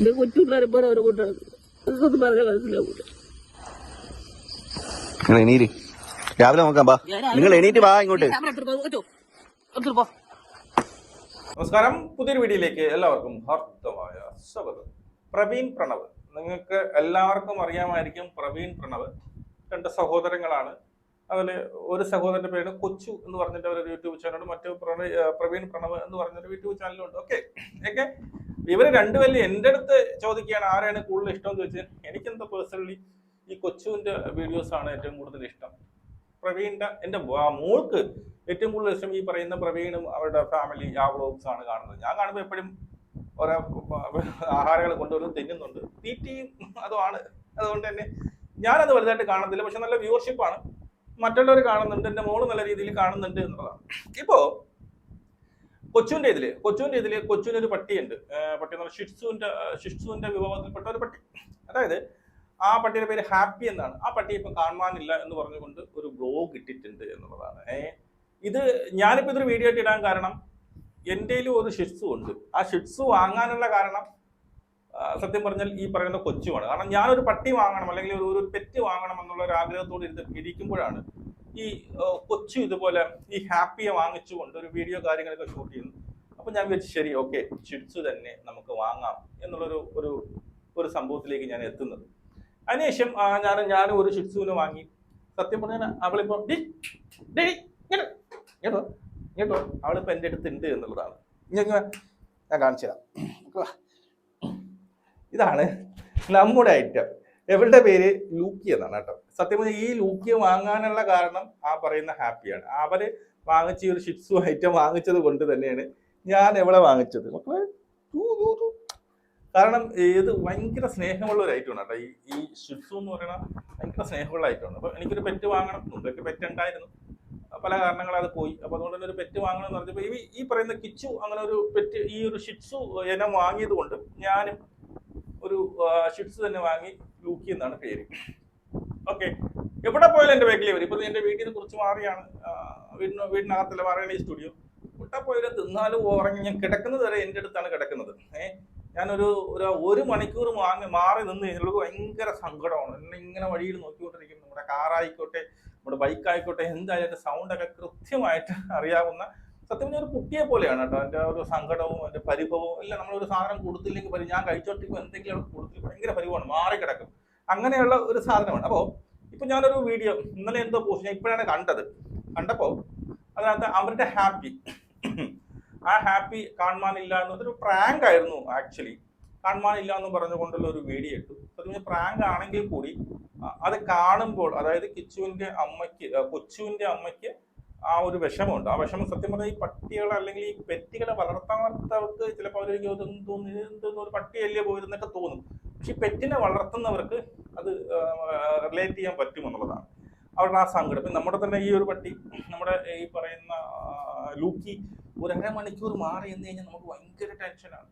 കൊച്ചുപിള്ളേരെ പോലെ അവരെ കൊണ്ടാണ് പറഞ്ഞ മനസ്സിലാവൂല. എണീര് രാവിലെ നോക്കാം. ബാ നിങ്ങൾ എണീറ്റ് വാ ഇങ്ങോട്ട്. നമസ്കാരം, പുതിയൊരു വീഡിയോയിലേക്ക് എല്ലാവർക്കും ഹാർദമായ സ്വാഗതം. പ്രവീൺ പ്രണവ്, നിങ്ങൾക്ക് എല്ലാവർക്കും അറിയാമായിരിക്കും. പ്രവീൺ പ്രണവ് രണ്ട് സഹോദരങ്ങളാണ്. അതിൽ ഒരു സഹോദരന്റെ പേര് കൊച്ചു എന്ന് പറഞ്ഞിട്ട് ഒരു യൂട്യൂബ് ചാനലുണ്ട്, മറ്റു പ്രവീൺ പ്രണവ് എന്ന് പറഞ്ഞൊരു യൂട്യൂബ് ചാനലുണ്ട്. ഓക്കെ, ഇവര് രണ്ടുപേരും എൻ്റെ അടുത്ത് ചോദിക്കുകയാണ് ആരാണ് കൂടുതൽ ഇഷ്ടം എന്ന് ചോദിച്ചാൽ എനിക്കെന്താ പേഴ്സണലി ഈ കൊച്ചുവിന്റെ വീഡിയോസ് ആണ് ഏറ്റവും കൂടുതൽ ഇഷ്ടം. പ്രവീണിന്റെ എൻ്റെ മോൾക്ക് ഏറ്റവും കൂടുതൽ ഇഷ്ടം ഈ പറയുന്ന പ്രവീണും അവരുടെ ഫാമിലി ആ വ്ളോഗ്സ് ആണ് കാണുന്നത്. ഞാൻ കാണുമ്പോൾ എപ്പോഴും ഓരോ ആഹാരങ്ങൾ കൊണ്ടുവരും, തിന്നുന്നുണ്ട്, തീറ്റിയും അതുമാണ്. അതുകൊണ്ട് തന്നെ ഞാനത് വലുതായിട്ട് കാണുന്നില്ല. പക്ഷെ നല്ല വ്യൂവർഷിപ്പാണ്, മറ്റുള്ളവർ കാണുന്നുണ്ട്, എൻ്റെ മോള് നല്ല രീതിയിൽ കാണുന്നുണ്ട് എന്നുള്ളതാണ്. ഇപ്പോ കൊച്ചുവിന്റെ ഇതില് കൊച്ചുവിനൊരു പട്ടിയുണ്ട്. പട്ടി എന്ന് പറഞ്ഞാൽ ഷിറ്റ്സുവിന്റെ വിഭാഗത്തിൽപ്പെട്ട ഒരു പട്ടി. അതായത് ആ പട്ടിയുടെ പേര് ഹാപ്പി എന്നാണ്. ആ പട്ടിയെ ഇപ്പൊ കാണാനില്ല എന്ന് പറഞ്ഞുകൊണ്ട് ഒരു ബ്ലോഗ് ഇട്ടിട്ടുണ്ട് എന്നുള്ളതാണ്. ഇത് ഞാനിപ്പോ ഇതൊരു വീഡിയോ ആയിട്ട് ഇടാൻ കാരണം എൻ്റെ ഒരു ഷിറ്റ്സു ഉണ്ട്. ആ ഷിറ്റ്സു വാങ്ങാനുള്ള കാരണം സത്യം പറഞ്ഞാൽ ഈ പറയുന്ന കൊച്ചുമാണ്. കാരണം ഞാനൊരു പട്ടി വാങ്ങണം അല്ലെങ്കിൽ ഒരു പെറ്റ് വാങ്ങണം എന്നുള്ള ഒരു ആഗ്രഹത്തോട് ഇരിക്കുമ്പോഴാണ് ഈ കൊച്ചു ഇതുപോലെ ഈ ഹാപ്പിയെ വാങ്ങിച്ചുകൊണ്ട് ഒരു വീഡിയോ കാര്യങ്ങളൊക്കെ ഷൂട്ട് ചെയ്യുന്നു. അപ്പൊ ഞാൻ വിചാരിച്ചു ശരി, ഓക്കെ, ഷിറ്റ്സു തന്നെ നമുക്ക് വാങ്ങാം എന്നുള്ളൊരു ഒരു സംഭവത്തിലേക്ക് ഞാൻ എത്തുന്നത്. അതിനുശേഷം ഞാനും ഒരു ഷിറ്റ്സുവിനെ വാങ്ങി. സത്യം പറഞ്ഞാൽ അവളിപ്പോ കേട്ടോ അവളിപ്പോ എൻ്റെ അടുത്തുണ്ട് എന്നുള്ളതാണ്. ഞാൻ കാണിച്ചു തരാം. ഇതാണ് നമ്മുടെ ഐറ്റം. എവളുടെ പേര് ലൂക്കി എന്നാണ് കേട്ടോ. സത്യം പറഞ്ഞാൽ ഈ ലൂക്കിയെ വാങ്ങാനുള്ള കാരണം ആ പറയുന്ന ഹാപ്പിയാണ്. അവര് വാങ്ങിച്ച ഈ ഒരു ഷിറ്റ്സു ഐറ്റം വാങ്ങിച്ചത് കൊണ്ട് തന്നെയാണ് ഞാൻ എവളെ വാങ്ങിച്ചത്. മക്കളെ, കാരണം ഇത് ഭയങ്കര സ്നേഹമുള്ള ഒരു ഐറ്റമാണ് കേട്ടോ. ഈ ഷിറ്റ്സു എന്ന് പറയുന്ന ഭയങ്കര സ്നേഹമുള്ള ഐറ്റമാണ്. അപ്പൊ എനിക്കൊരു പെറ്റ് വാങ്ങണം. മുമ്പൊക്കെ പെറ്റ് ഉണ്ടായിരുന്നു, പല കാരണങ്ങൾ അത് പോയി. അപ്പൊ അതുകൊണ്ട് തന്നെ ഒരു പെറ്റ് വാങ്ങണം എന്ന് പറഞ്ഞപ്പോൾ ഈ പറയുന്ന കിച്ചു അങ്ങനെ ഒരു പെറ്റ്, ഈ ഒരു ഷിറ്റ്സു ഇനം വാങ്ങിയത് കൊണ്ട് ഞാനും ഒരു ഷിറ്റ്സു തന്നെ വാങ്ങി. ലൂക്കി എന്നാണ് പേര്. ഓക്കെ, എവിടെ പോയാലും എൻ്റെ ബാക്കിൽ വരും. ഇപ്പൊ എൻ്റെ വീട്ടിൽ നിന്ന് കുറച്ച് മാറിയാണ്, വീടിനകത്തല്ല മാറിയാണ് ഈ സ്റ്റുഡിയോ. എവിടെ പോയാലും തിന്നാലും ഉറങ്ങി ഞാൻ കിടക്കുന്നത് വരെ എൻ്റെ അടുത്താണ് കിടക്കുന്നത്. ഞാനൊരു മണിക്കൂർ മാറി നിന്ന് കഴിഞ്ഞാൽ ഭയങ്കര സങ്കടമാണ്. എന്നെ ഇങ്ങനെ വഴിയിൽ നോക്കിക്കൊണ്ടിരിക്കും. നമ്മുടെ കാറായിക്കോട്ടെ, നമ്മുടെ ബൈക്കായിക്കോട്ടെ, എന്തായാലും എൻ്റെ സൗണ്ടൊക്കെ കൃത്യമായിട്ട് അറിയാവുന്ന സത്യം പറഞ്ഞ ഒരു കുട്ടിയെ പോലെയാണ് കേട്ടോ. എൻ്റെ ഒരു സങ്കടവും എൻ്റെ പരിഭവവും എല്ലാം. നമ്മളൊരു സാധനം കൊടുത്തില്ലെങ്കിൽ ഞാൻ കഴിച്ചോട്ടിരിക്കും, എന്തെങ്കിലും കൊടുത്തില്ല, ഭയങ്കര പരിഭവമാണ്, മാറിക്കിടക്കും. അങ്ങനെയുള്ള ഒരു സാധനമാണ്. അപ്പോൾ ഇപ്പൊ ഞാനൊരു വീഡിയോ ഇന്നലെ എന്തോ പോസ്റ്റ് ഞാൻ ഇപ്പോഴാണ് കണ്ടപ്പോൾ അതിനകത്ത് അവരുടെ ആ ഹാപ്പി കാണാനില്ല എന്നൊരു പ്രാങ്ക് ആയിരുന്നു. ആക്ച്വലി കാണാനില്ല എന്ന് പറഞ്ഞുകൊണ്ടുള്ള ഒരു വീഡിയോ ഇട്ടു. സത്യം പ്രാങ്ക് ആണെങ്കിൽ കൂടി അത് കാണുമ്പോൾ, അതായത് കൊച്ചുവിന്റെ അമ്മയ്ക്ക് ആ ഒരു വിഷമമുണ്ട്. ആ വിഷമം സത്യം പറഞ്ഞാൽ ഈ പട്ടികളെ അല്ലെങ്കിൽ ഈ പെറ്റുകളെ വളർത്താത്തവർക്ക് ചിലപ്പോൾ അവർക്ക് തോന്നുന്നു ഒരു പട്ടിയല്ലേ പോയിരുന്നൊക്കെ തോന്നും. പക്ഷെ ഈ പെറ്റിനെ വളർത്തുന്നവർക്ക് അത് റിലേറ്റ് ചെയ്യാൻ പറ്റുമെന്നുള്ളതാണ് അവരുടെ ആ സങ്കടം. ഇപ്പം നമ്മുടെ തന്നെ ഈ ഒരു പട്ടി, നമ്മുടെ ഈ പറയുന്ന ലൂക്കി, ഒരു അരമണിക്കൂർ മാറി എന്ന് കഴിഞ്ഞാൽ നമുക്ക് ഭയങ്കര ടെൻഷനാണ്.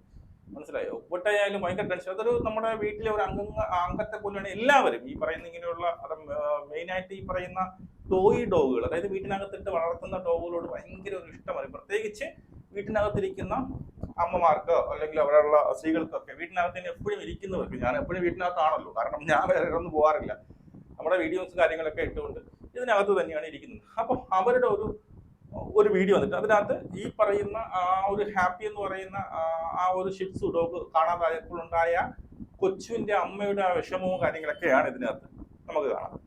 മനസ്സിലായോ? ഒട്ടായാലും ഭയങ്കര ടെൻഷൻ. അതൊരു നമ്മുടെ വീട്ടിലെ ഒരു അംഗത്തെ പോലെയാണ് എല്ലാവരും. ഈ പറയുന്ന ഇങ്ങനെയുള്ള മെയിനായിട്ട് ഈ പറയുന്ന ടോയ് ഡോഗുകൾ, അതായത് വീട്ടിനകത്തിട്ട് വളർത്തുന്ന ഡോഗുകളോട് ഭയങ്കര ഒരു ഇഷ്ടമാണ്. പ്രത്യേകിച്ച് വീട്ടിനകത്തിരിക്കുന്ന അമ്മമാർക്ക് അല്ലെങ്കിൽ അവിടെയുള്ള സ്ത്രീകൾക്കൊക്കെ, വീട്ടിനകത്ത് എപ്പോഴും ഇരിക്കുന്നവർക്ക്. ഞാൻ എപ്പോഴും വീട്ടിനകത്താണല്ലോ, കാരണം ഞാൻ വേറെ ഒന്നും പോകാറില്ല. നമ്മുടെ വീഡിയോസ് കാര്യങ്ങളൊക്കെ ഇട്ടുകൊണ്ട് ഇതിനകത്ത് തന്നെയാണ് ഇരിക്കുന്നത്. അപ്പം അവരുടെ ഒരു വീഡിയോ വന്നിട്ട് അതിനകത്ത് ഈ പറയുന്ന ആ ഒരു ഹാപ്പി എന്ന് പറയുന്ന ആ ഒരു ഷിറ്റ്സു ഡോഗ് കാണാതായപ്പോഴുണ്ടായ കൊച്ചുവിന്റെ അമ്മയുടെ ആ വിഷമവും കാര്യങ്ങളൊക്കെയാണ് ഇതിനകത്ത് നമുക്ക് കാണാം.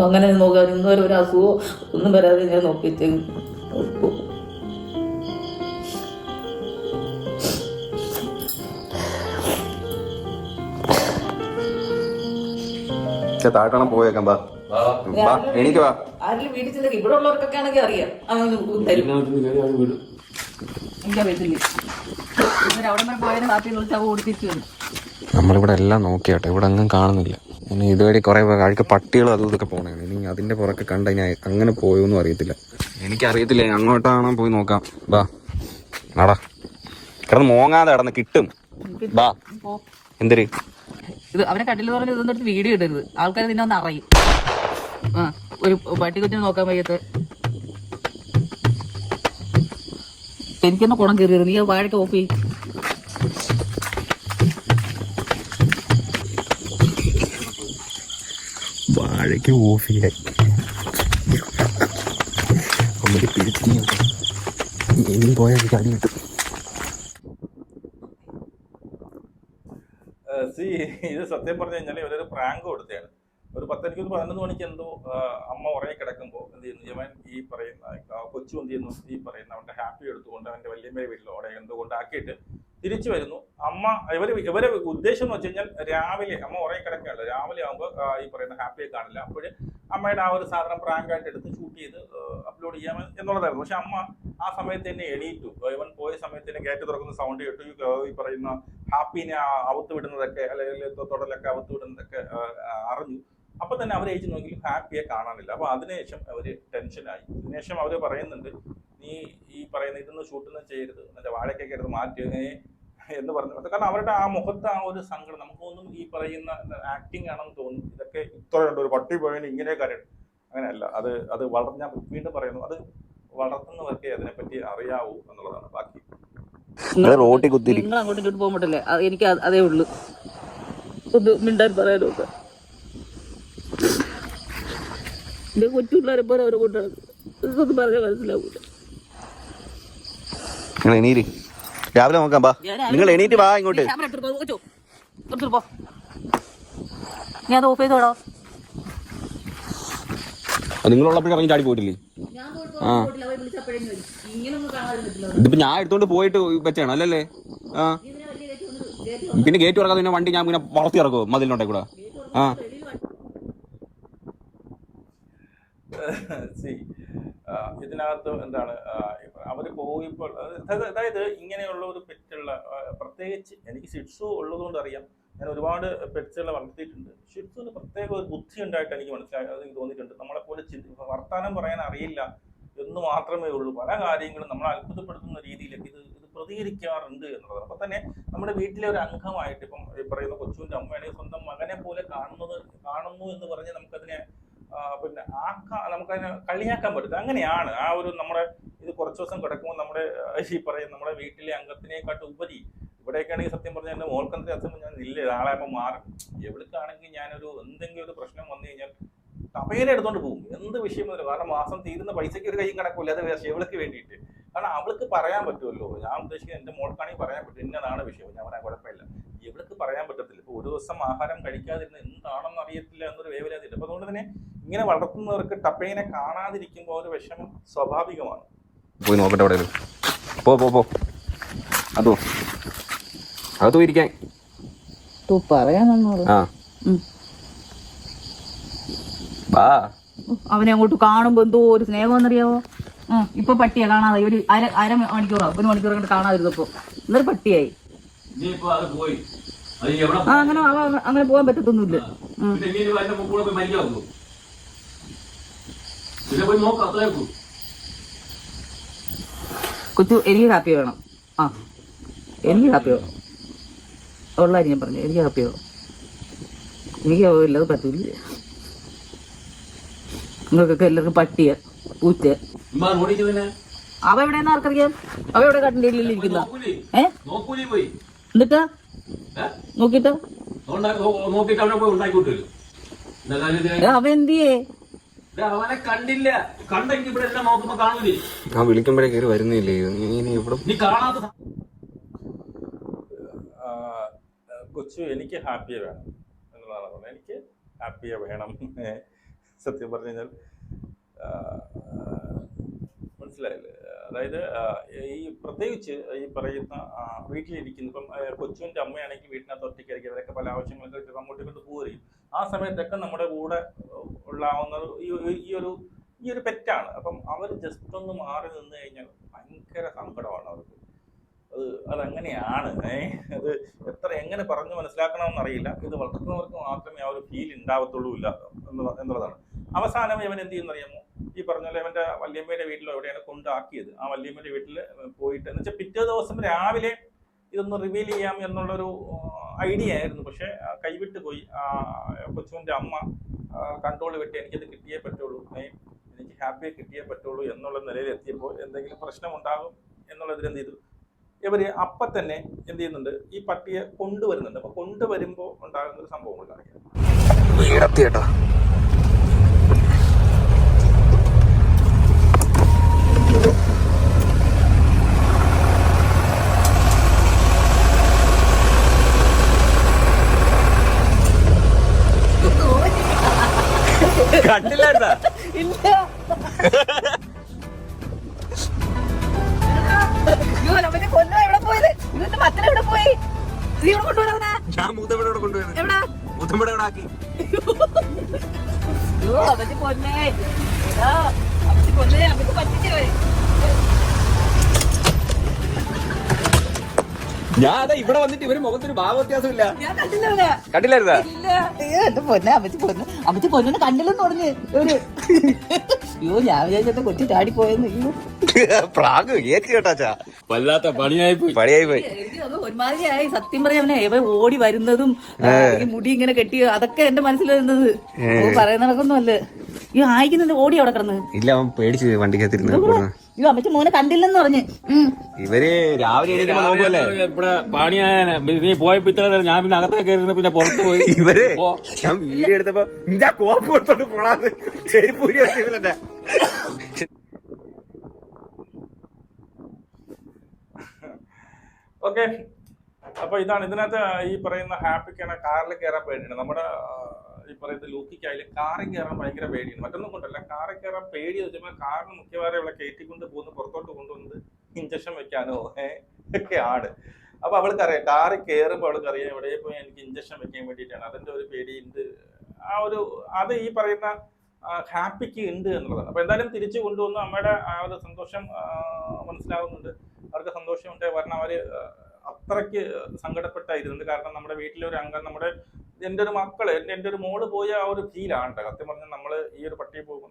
അങ്ങനെ നോക്കാൻ ഇന്നുവരെ ഒരു അസുഖം ഒന്നും വരാതെ ഞാൻ നോക്കിയിട്ട് താഴെ പോയേക്കാം. എനിക്ക് വാ. ആരെങ്കിലും വീട്ടിൽ ചെന്ന ഇവിടെ ഉള്ളവർക്കൊക്കെ ആണെങ്കിൽ അറിയാം. നമ്മളിവിടെ എല്ലാം നോക്കിയാട്ടെ, ഇവിടെ അങ്ങും കാണുന്നില്ല. ഇനി ഇതുവഴി കുറെ ആൾക്ക് പട്ടികളും അതും ഇതൊക്കെ പോണേ. ഇനി അതിന്റെ പുറക്കെ കണ്ടു കഴിഞ്ഞാൽ അങ്ങനെ പോയോന്നും അറിയത്തില്ല. എനിക്കറിയത്തില്ല, അങ്ങോട്ടാണോ പോയി നോക്കാം. ബാ നടാ, കിടന്ന് മോങ്ങാതെ കിടന്ന് കിട്ടും. ബാ. എന്തൊരു ഇത് അവനെ കട്ടിൽ പറഞ്ഞ് ഇതൊന്നും എടുത്ത് വീഡിയോ ഇടരുത്, ആൾക്കാർ നിന്നെ ഒന്ന് അറിയും. ഒരു പട്ടിക്കുറ്റിനെ നോക്കാൻ വയ്യത്ത് എനിക്കെന്നെ കുണം കയറിയത്. നീ വാഴയ്ക്ക് ഓഫ് ചെയ്യും. വാഴയ്ക്ക് ഓഫ് ചെയ്യാൻ അമ്മ പിടിച്ചു ഇനിയും പോയാൽ എനിക്ക് അടി കിട്ടും. ഇത് സത്യം പറഞ്ഞു കഴിഞ്ഞാൽ ഇവരൊരു പ്രാങ്ക് കൊടുത്തതാണ്. ഒരു 11 മണിക്ക് എന്തോ അമ്മ ഉറങ്ങി കിടക്കുമ്പോൾ എന്ത് ചെയ്യുന്നു, ഇവൻ ഈ പറയുന്ന കൊച്ചു എന്ത് ചെയ്യുന്നു, ഈ പറയുന്ന അവന്റെ ഹാപ്പി എടുത്തുകൊണ്ട് അവന്റെ വല്യമ്മയുടെ വീട്ടിൽ അവിടെ എന്തോ കൊണ്ടാക്കിയിട്ട് തിരിച്ചു വരുന്നു. അമ്മ ഇവരെ ഉദ്ദേശം എന്ന് വെച്ച് കഴിഞ്ഞാൽ രാവിലെ അമ്മ ഉറങ്ങി കിടക്കുകയല്ല, രാവിലെ ആകുമ്പോൾ ഈ പറയുന്ന ഹാപ്പിയെ കാണില്ല. അപ്പോൾ അമ്മയുടെ ആ ഒരു സാധനം പ്രാങ്കായിട്ട് എടുത്ത് ഷൂട്ട് ചെയ്ത് അപ്ലോഡ് ചെയ്യാൻ എന്നുള്ളതായിരുന്നു. പക്ഷെ അമ്മ ആ സമയത്ത് തന്നെ എണീറ്റു. ഇവൻ പോയ സമയത്ത് തന്നെ ഗേറ്റ് തുറക്കുന്ന സൗണ്ട് കേട്ടു. ഈ പറയുന്ന ഹാപ്പിനെ അവത്ത് വിടുന്നതൊക്കെ അല്ലെങ്കിൽ തൊടലൊക്കെ അവത്ത് വിടുന്നതൊക്കെ അറിഞ്ഞു. അപ്പൊ തന്നെ അവർ അയച്ചു നോക്കി ഹാപ്പിയെ കാണാനില്ല. അപ്പൊ അതിനുശേഷം അവര് ടെൻഷനായി. അതിനുശേഷം അവര് പറയുന്നുണ്ട്, നീ ഈ പറയുന്ന ഇതൊന്നും ഷൂട്ടൊന്നും ചെയ്യരുത്, എന്നിട്ട് വാഴക്കൊക്കെ എടുത്ത് മാറ്റി എന്ന് പറഞ്ഞു. കാരണം അവരുടെ ആ മുഖത്ത് ആ ഒരു സങ്കടം നമുക്കൊന്നും ഈ പറയുന്ന ആക്ടിങ് ആണെന്ന് തോന്നും. ഇതൊക്കെ ഇത്രയുണ്ട്, ഒരു പട്ടി പോയതിന് ഇങ്ങനെ കാര്യം അങ്ങനെയല്ല. അത് ഞാൻ വീണ്ടും പറയുന്നു, അത് വളർത്തുന്നവർക്കേ അതിനെപ്പറ്റി അറിയാവൂ എന്നുള്ളതാണ്. ബാക്കി റോട്ടിൽ കുത്തിരി നിങ്ങൾ അങ്ങോട്ടും ഇങ്ങോട്ട് പോകാൻ പറ്റില്ലേ? എനിക്ക് അതേ ഉള്ളു ഒന്ന് മിണ്ടാൻ പറയാനൊക്കെ. എന്റെ കൊച്ചു പിള്ളേരെ പോലെ അവരെ കൊണ്ടാണ് ഇതൊന്നും പറഞ്ഞാൽ മനസ്സിലാവൂല. എണീര്, രാവിലെ നോക്കാം. ബാ, നിങ്ങൾ എണീറ്റ് വാ ഇങ്ങോട്ട്. ഞാൻ അത് ഓഫ് ചെയ്തോടോ. നിങ്ങളുള്ളപ്പോഴും ഇറങ്ങി ചാടി പോയിട്ടില്ലേ? ഇതിപ്പോ ഞാൻ എടുത്തോണ്ട് പോയിട്ട് വെച്ചാണ് അല്ലല്ലേ? ആ, പിന്നെ ഗേറ്റ് തുറക്കാതെ പിന്നെ വണ്ടി ഞാൻ ഇങ്ങനെ വളർത്തി ഇറക്കുമോ മതിലിനോട്ടെ കൂടെ? ആ, ഇതിനകത്ത് എന്താണ് അവര് പോയപ്പോൾ, അതായത് ഇങ്ങനെയുള്ള ഒരു പെറ്റുള്ള, പ്രത്യേകിച്ച് എനിക്ക് ഷിറ്റ്സു ഉള്ളതുകൊണ്ട് അറിയാം. ഞാൻ ഒരുപാട് പെറ്റ്സുകളെ വളർത്തിയിട്ടുണ്ട്. ഷിറ്റ്സുവിന് പ്രത്യേക ഒരു ബുദ്ധി ഉണ്ടായിട്ട് എനിക്ക് എനിക്ക് തോന്നിയിട്ടുണ്ട്. നമ്മളെപ്പോലെ വർത്താനം പറയാൻ അറിയില്ല എന്ന് മാത്രമേ ഉള്ളൂ. പല കാര്യങ്ങളും നമ്മളെ അത്ഭുതപ്പെടുത്തുന്ന രീതിയിലൊക്കെ ഇത് പ്രതികരിക്കാറുണ്ട് എന്നുള്ളതാണ്. അപ്പൊ തന്നെ നമ്മുടെ വീട്ടിലെ ഒരു അംഗമായിട്ട് ഇപ്പം ഈ പറയുന്ന കൊച്ചുവിന്റെ അമ്മയാണെങ്കിൽ സ്വന്തം മകനെ പോലെ കാണുന്നു എന്ന് പറഞ്ഞ് നമുക്കതിനെ പിന്നെ നമുക്കതിനെ കളിയാക്കാൻ പറ്റും. അങ്ങനെയാണ് ആ ഒരു നമ്മുടെ ഇത് കുറച്ച് ദിവസം കിടക്കുമ്പോൾ നമ്മുടെ ഈ പറയുന്ന നമ്മുടെ വീട്ടിലെ അംഗത്തിനെക്കാട്ട് ഉപരി ഇവിടെയൊക്കെ ആണെങ്കിൽ സത്യം പറഞ്ഞാൽ എൻ്റെ മോൾക്കന്തിന് അച്ഛൻ ഞാൻ ഇല്ല, നാളെ ആകുമ്പോൾ മാറും. എവിടേക്കാണെങ്കിൽ ഞാനൊരു എന്തെങ്കിലും ഒരു പ്രശ്നം വന്നു കഴിഞ്ഞാൽ തപേനെ എടുത്തോണ്ട് പോകും. എന്ത് വിഷയം വരും, കാരണം മാസം തീരുന്ന പൈസയ്ക്ക് ഒരു കൈയും കണക്കില്ല. അത് വേറെ എവൾക്ക് വേണ്ടിയിട്ട്, കാരണം അവൾക്ക് പറയാൻ പറ്റുമല്ലോ. ഞാൻ ഉദ്ദേശിക്കുന്നത് എൻ്റെ മോൾക്കാണെങ്കിൽ പറയാൻ പറ്റും, ഇന്നതാണ് വിഷയം, ഞാൻ പറയാൻ കുഴപ്പമില്ല. ഇവൾക്ക് പറയാൻ പറ്റത്തില്ല. ഇപ്പൊ ഒരു ദിവസം ആഹാരം കഴിക്കാതിരുന്ന എന്താണെന്ന് അറിയത്തില്ല എന്നൊരു വേവലാതില്ല. അപ്പൊ അതുകൊണ്ട് തന്നെ ഇങ്ങനെ വളർത്തുന്നവർക്ക് ടപ്പേനെ കാണാതിരിക്കുമ്പോൾ ഒരു വിഷമം സ്വാഭാവികമാണ്. പോയി നോക്കട്ടെ അവിടെ പോ അതോ അതോ ഇരിക്കാൻ പറയാനൊന്നും. അവനെ അങ്ങോട്ട് കാണുമ്പോ എന്തോ ഒരു സ്നേഹമെന്നറിയാവോ. ഇപ്പൊ പട്ടിയാ കാണാതെ ഒരു അര മണിക്കൂറോ 1 മണിക്കൂർ കൊണ്ട് കാണാതിരുന്നപ്പോ ഇന്നൊരു പട്ടിയായി. അങ്ങനെ പോകാൻ പറ്റത്തൊന്നുമില്ല. കൊച്ചു എനിക്ക് ഹാപ്പി വേണം. എനിക്ക് ഹാപ്പി വേണം. ഉള്ള കാര്യം ഞാൻ പറഞ്ഞു, എനിക്ക് ഹാപ്പി വേണം. എനിക്ക് ഇല്ലാതെ പറ്റൂല. നിങ്ങൾക്കൊക്കെ എല്ലാവർക്കും പട്ടിയ പൂച്ച. അവ എവിടെയെന്ന് ആർക്കറിയാം? അവ എവിടെ കട്ടിന്റെ ഇരിക്കുന്ന എന്നിട്ടാ നോക്കിട്ടോ അവ എന്തിയേ? അവനെ കണ്ടില്ല. കണ്ടെങ്കിൽ ഇവിടെ എല്ലാം നോക്കുമ്പോ കാണൂലേ? ആ വിളിക്കുമ്പോഴേ കയറി വരുന്നില്ലേ? കൊച്ചു എനിക്ക് ഹാപ്പിയെ വേണം എന്നുള്ളതാണ് പറഞ്ഞത്. എനിക്ക് ഹാപ്പിയെ വേണം. സത്യം പറഞ്ഞു കഴിഞ്ഞാൽ മനസ്സിലായില്ലേ? അതായത് ഈ പ്രത്യേകിച്ച് ഈ പറയുന്ന വീട്ടിലിരിക്കുന്ന ഇപ്പം കൊച്ചുവിൻ്റെ അമ്മയാണെങ്കിൽ വീട്ടിനകത്ത് ഒറ്റയ്ക്കായിരിക്കും. അവരൊക്കെ പല ആവശ്യങ്ങളൊക്കെ അങ്ങോട്ട് കൊണ്ട് പോവുകയും ആ സമയത്തൊക്കെ നമ്മുടെ കൂടെ ഉള്ളാവുന്നത് ഈ ഒരു പെറ്റാണ്. അപ്പം അവർ ജസ്റ്റ് ഒന്ന് മാറി നിന്ന് കഴിഞ്ഞാൽ ഭയങ്കര സങ്കടമാണ് അവർക്ക്. അതങ്ങനെയാണ്. അത് എങ്ങനെ പറഞ്ഞു മനസ്സിലാക്കണമെന്ന് അറിയില്ല. ഇത് വളർത്തുന്നവർക്ക് മാത്രമേ ആ ഒരു ഫീൽ ഉണ്ടാവത്തുള്ളൂ ഇല്ല എന്നുള്ളതാണ്. അവസാനം ഇവൻ എന്ത് ചെയ്യുന്ന അറിയാമോ? ഈ പറഞ്ഞ പോലെ ഇവന്റെ വല്യമ്മയുടെ വീട്ടിലോ എവിടെയാണ് കൊണ്ടാക്കിയത്. ആ വല്യമ്മയുടെ വീട്ടിൽ പോയിട്ട് എന്ന് വെച്ചാൽ പിറ്റേ ദിവസം രാവിലെ ഇതൊന്ന് റിവീൽ ചെയ്യാം എന്നുള്ളൊരു ഐഡിയ ആയിരുന്നു. പക്ഷെ കൈവിട്ട് പോയി. കൊച്ചുവിൻ്റെ അമ്മ കൺട്രോൾ വിട്ട് എനിക്കത് കിട്ടിയേ പറ്റുള്ളൂ, എനിക്ക് ഹാപ്പിയെ കിട്ടിയേ പറ്റുള്ളൂ എന്നുള്ള നിലയിൽ എത്തിയപ്പോൾ എന്തെങ്കിലും പ്രശ്നമുണ്ടാകും എന്നുള്ളതിൽ എന്ത് ചെയ്തു, ഇവര് അപ്പം തന്നെ എന്ത് ചെയ്യുന്നുണ്ട്, ഈ പട്ടിയെ കൊണ്ടുവരുന്നുണ്ട്. അപ്പൊ കൊണ്ടുവരുമ്പോൾ ഉണ്ടാകുന്ന ഒരു സംഭവം ഉണ്ടാകും. കണ്ടില്ലായിരുന്നാ? ഇല്ല. അയ്യോ, അവന്റെ കൊല്ലം എവിടെ പോയത്? ഇവന്റെ മക്കൾ എവിടെ പോയി? നീ ഇവിടെ കൊണ്ടുപോകുന്ന ഞാൻ മൂത്തമ്മയുടെ കൊണ്ടുപോയത്. എവിടാ? മൂത്തമ്മയുടെ അവിടെ ആക്കി. അയ്യോ, അവന്റെ കൊന്നേ. എടാ, അവന്റെ കൊന്നേ, അവന്റെ പറ്റിച്ചേ. ഞാൻ അതാ ഇവിടെ വന്നിട്ട് ഇവര് മുഖത്തൊരു ഭാവവ്യത്യാസമില്ല. ഞാൻ കണ്ടില്ല അവനെ. കണ്ടില്ലായിരുന്നാ? ഇല്ല. അയ്യോ, എന്റെ പൊന്നെ, അമ്മച്ചി പൊന്നിനെ കണ്ടില്ലെന്ന് പറഞ്ഞ് ഒരു. അയ്യോ, ഞാൻ വിചാരിച്ചെന്റെ കൊച്ചു ചാടിപ്പോയെന്ന്. അയ്യോ, പ്രാഗ് ഏറ്റി കേട്ടാച്ചാ. വല്ലാത്ത പണിയായി പോയി. എനിക്ക് അത് ഒരുമാതിരിയായി. സത്യം പറയാ, ഇവ ഓടി വരുന്നതും ഈ മുടി ഇങ്ങനെ കെട്ടി അതൊക്കെ എന്റെ മനസ്സിൽ വരുന്നത്. പറയുന്ന നടക്കൊന്നുമല്ല. ഈ ആയിക്കുന്നുണ്ട് ഓടി അവിടെ കിടന്ന്. ഇല്ല, അവൻ പേടിച്ച് വണ്ടിക്കകത്തിരുന്ന്. അയ്യോ, അമ്മച്ചി മോനെ കണ്ടില്ലെന്ന് പറഞ്ഞ്. ഇവര് രാവിലെ എണീക്കുമ്പോ നോക്കുമല്ലേ ഇവിടെ പണിയായ നീ പോയപ്പോ ഇത്ര നേരം ഞാൻ പിന്നെ അകത്തേക്ക് കയറുന്ന പിന്നെ പുറത്ത് പോയി. ഇവര് ഞാൻ വീഡിയോ എടുത്തപ്പോ ഇതാ കോപ്പ് കൊടുത്തോണ്ട് പോണാന്ന് ചെരുപ്പൂരി ഇവരുടെ. ഓക്കെ, അപ്പൊ ഇതാണ് ഇതിനകത്ത് ഈ പറയുന്ന ഹാപ്പിക്കാണ് കാറിൽ കയറാൻ പേടിയാണ്. നമ്മുടെ ഈ പറയുന്ന ലൂക്കിക്കായാലും കാറിൽ കയറാൻ ഭയങ്കര പേടിയാണ്. മറ്റൊന്നും കൊണ്ടല്ല, കാറിൽ കയറാൻ പേടി വെച്ചപ്പോൾ കാറിന് മുഖ്യവാരം ഇവിടെ കയറ്റിക്കൊണ്ട് പോകുന്നു, പുറത്തോട്ട് കൊണ്ടുവന്നത് ഇഞ്ചക്ഷൻ വെക്കാനോ ഒക്കെയാണ്. അപ്പൊ അവൾക്കറിയാം കാറിൽ കയറുമ്പോൾ അവൾക്കറിയാം എവിടെ പോയി എനിക്ക് ഇഞ്ചക്ഷൻ വെക്കാൻ വേണ്ടിയിട്ടാണ്. അതിന്റെ ഒരു പേടിയുണ്ട്. അത് ഈ പറയുന്ന ഹാപ്പിക്ക് ഉണ്ട് എന്നുള്ളതാണ്. അപ്പൊ എന്തായാലും തിരിച്ചു കൊണ്ടുവന്ന് അമ്മയുടെ ആ ഒരു സന്തോഷം മനസ്സിലാവുന്നുണ്ട്. അവർക്ക് സന്തോഷമുണ്ട്. കാരണം അവര് അത്രയ്ക്ക് സങ്കടപ്പെട്ടായിരുന്നത്. കാരണം നമ്മുടെ വീട്ടിലെ ഒരു അംഗം, എൻ്റെ ഒരു മക്കള്, എൻ്റെ ഒരു മോള് പോയ ആ ഒരു ഫീലാണ് കേട്ടോ. സത്യം പറഞ്ഞാൽ നമ്മള് ഈ ഒരു പട്ടിയെ പോകുമ്പോൾ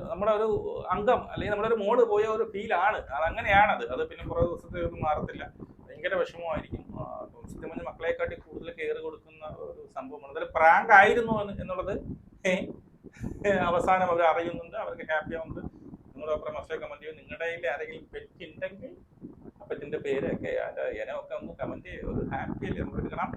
നമ്മുടെ ഒരു അംഗം അല്ലെങ്കിൽ നമ്മുടെ ഒരു മോള് പോയ ഒരു ഫീലാണ്. അതങ്ങനെയാണത്. അത് പിന്നെ കുറെ ദിവസത്തെ ഒന്നും മാറത്തില്ല. ഭയങ്കര വിഷമമായിരിക്കും. സത്യം പറഞ്ഞ മക്കളെക്കാട്ടി കൂടുതൽ കെയർ കൊടുക്കുന്ന ഒരു സംഭവമാണ്. അതൊരു പ്രാങ്ക് ആയിരുന്നു എന്നുള്ളത് അവസാനം അവർ അറിയുന്നുണ്ട്. അവർക്ക് ഹാപ്പി ആവുന്നുണ്ട്. നിങ്ങളുടെ അപ്പുറം മസ്റ്റേ കമന്റ് ചെയ്യും. നിങ്ങളുടെ കയ്യിൽ ആരെങ്കിലും പെറ്റ് ഉണ്ടെങ്കിൽ ആ പെറ്റിന്റെ പേരൊക്കെ ഇനമൊക്കെ ഒന്ന് കമന്റ് ചെയ്യുക. ഒരു ഹാപ്പി അല്ലേ നമ്മൾ എടുക്കണം.